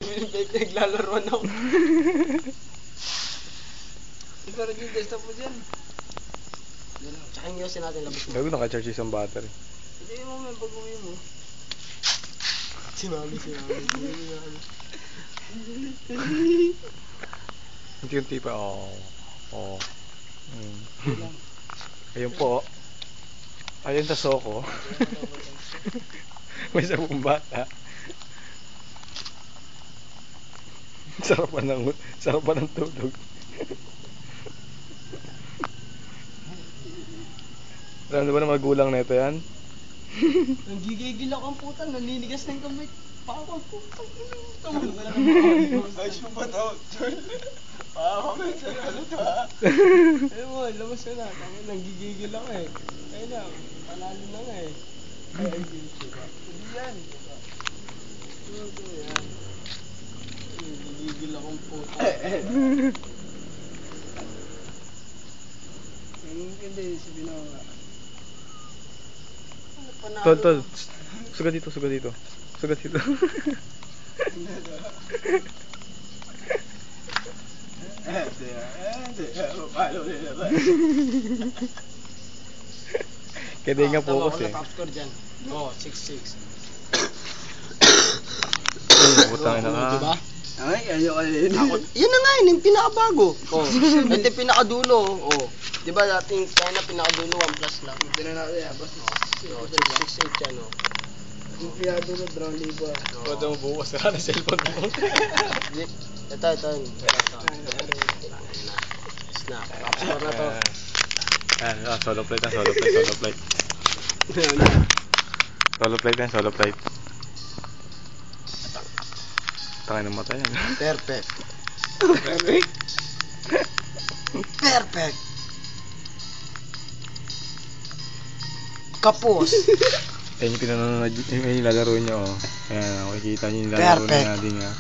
Naglalaroan ako. Pero yung desktop mo dyan. Tsaka yung yosin natin labas mo. Bago naka-charge isang battery. Hindi mo may pag-uwi mo. Sinabi. Unti-unti pa. Ayun po. Ayun taso ko. May sabong bata. Sarap pa ng tulog. Alam na ba ng magulang na ito yan? Nagigigil ako ang puta, naninigas na yung kamay. Pakakal puta. Ayos mo ba ito? Pakakal sa ano ito ha? Ayun mo, labas na na. Nagigigil ako eh. Ayun na, panalo na nga eh. Ay, hindi yan. Ito yan. Nagigigil akong puta. Hindi, sabihin ako nga. Tol. Sugat dito. Kaya nga po kasi. Top score dyan. 6-6. Utangin na ka. Diba? Ay, ayoko rin. Yun na nga yun, yung pinakabago. Ito yung pinakadulo. Diba dating kaya na pinakadulo 1+ lang. Hindi na natin yabas. 6-6-8 yan Yung pinakadulo, brown liver. Pwede mo bukas ka na cellphone mo. Ito. Snap. Top score na to. Solo plate. Solo plate. Takay ng mata yan. Perfect. Kapos. Ayan yung pinanonood, yung nilalaro niya Ayan, makikita niyo yung nilalaro na natin nga.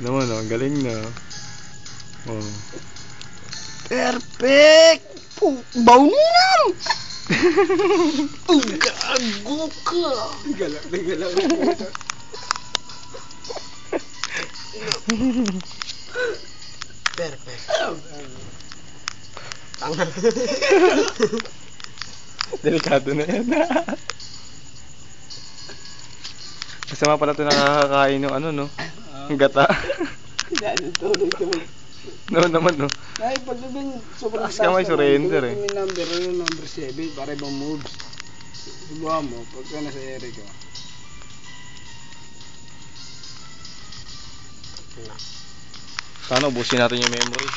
Naman galing na. Perfect! Bauninam! Gago ka! Galak. Perfect. Tanga. Delikado na yan. Kasama pala ito nakakakain ng no? Ang gata. Tulog kami. Naman. Ay, pag doon sobrang Taas ka may surrender eh. May number 7 para ibang moves. Subuhan mo, pagka nasa area ka. Sana ubusin natin yung memory.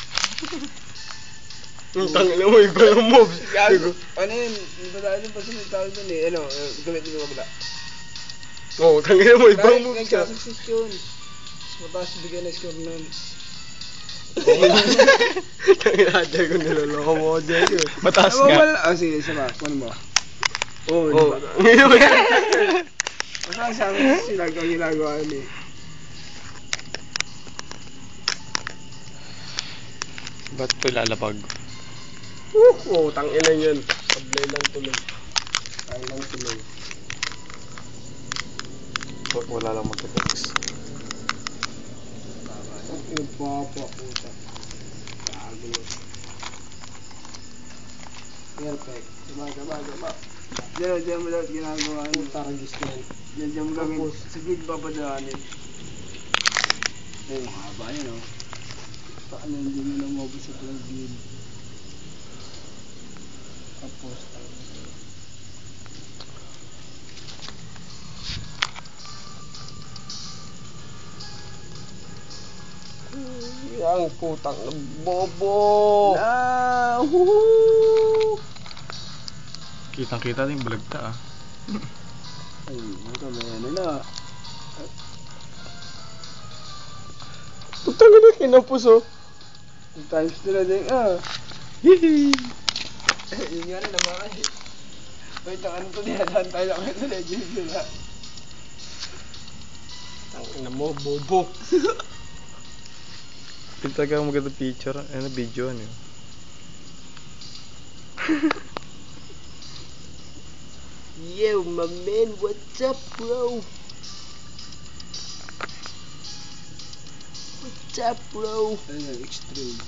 Tangina mo, iba yung moves. Ano yun? Hindi ba dahil yung pasunod tawag doon eh? Ano, gamit mo kabila. Tangina mo, iba yung moves ka. Nagkasuccess yun. Mataas bigyan na score nun. Tangina, dyan ko niloloko mo ako dyan. Mataas nga. Sige, isa pa. Paano mo? Ngayon. Basta sa amin sila ang ginagawa yun eh. Ba't ito lalapag? Tangina yan. Sablay lang tuloy. Wala lang mag-text. Yung papa puta. Perfect. Diba. Diyan mo lang ginagawa yun. Taragis na yan. Diyan mo lang sa grid papadaanin. Oh, haba yun Paano hindi mo na mabos sa grid? Tapos, Ang putang bobo. Kitang-kita din balagta ay, ito may na. Putang na kinapos Times 2 na din Hihi. Yun nga rin naman eh. Wait, ang ano to dinadaan tayo lang ito legend nila. Tangina mo, bobo. Pintaga mo maganda picture. Video Yo, my man, what's up, bro? Tap bro. Ayun, extreme.